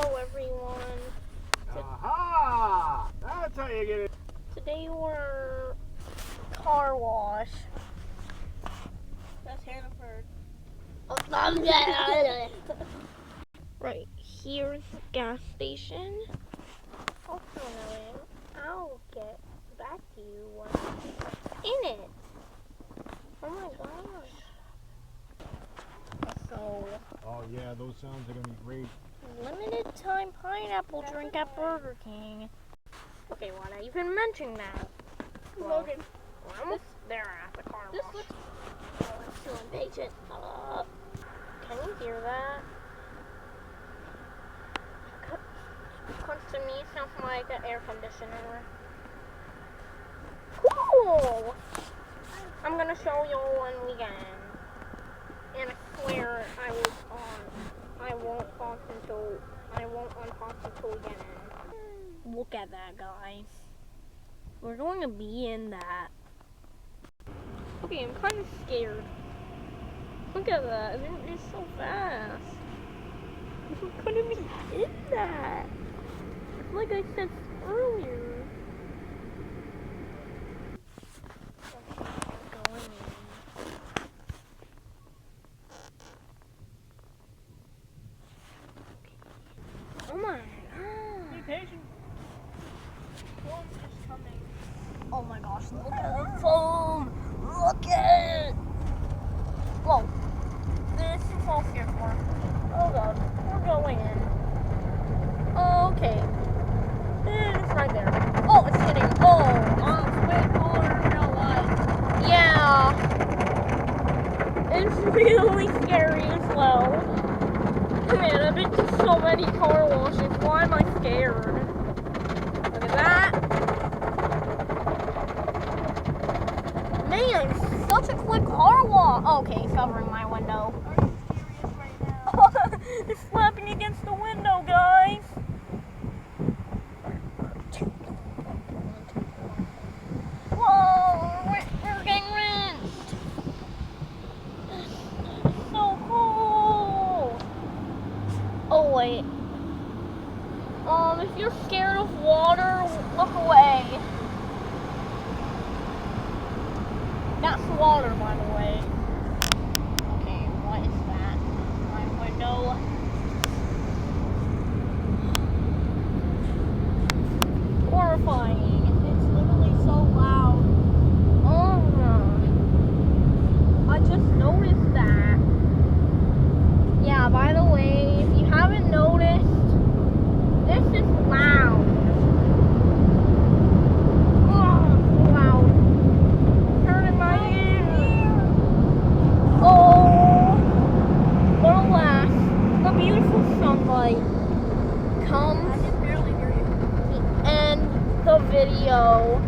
Hello everyone. Aha! That's how you get it. Today we're car wash. That's Hannaford. Right, here's the gas station. Hopefully, I'll get back to you once in it. Oh my gosh. So, Oh yeah, those sounds are gonna be great. limited time pineapple drink at Burger King. Okay, why not even mention that? Logan. We're almost there at the car This wash. looks. Oh, I'm still impatient. Can you hear that? Because to me, it sounds like an air conditioner. Cool! I'm gonna show you when we get in. And I swear I won't unpause until we get in. Look at that, guys. We're going to be in that. Okay, I'm kind of scared. Look at that. It's so fast. We're going to be in that. Like I said earlier. Okay, we're going in. Oh my god. Be patient. One's just coming. Oh my gosh, look at the foam! Look at it! Whoa. This is all scared for. Oh god, we're going in. Okay. It's right there. Oh, it's hitting. Oh, It's way cooler in real life. yeah. It's really scary as well. Man, I've been to so many car washes. Why am I scared? Look at that. Man, such a quick car wash. Okay, covering my window. Are you serious right now? It's slapping against the window, guys. Whoa, we're getting rinsed. So cool. Oh wait. If you're scared of water, look away. That's water, by the way. Okay, what is that? My window. Horrifying. It's literally so loud. Oh, I just noticed that. Yeah, by the way, if you haven't noticed, this is loud. Oh, loud. Hurting my ear. Oh, but alas, the beautiful sunlight comes I can barely hear you. to end the video.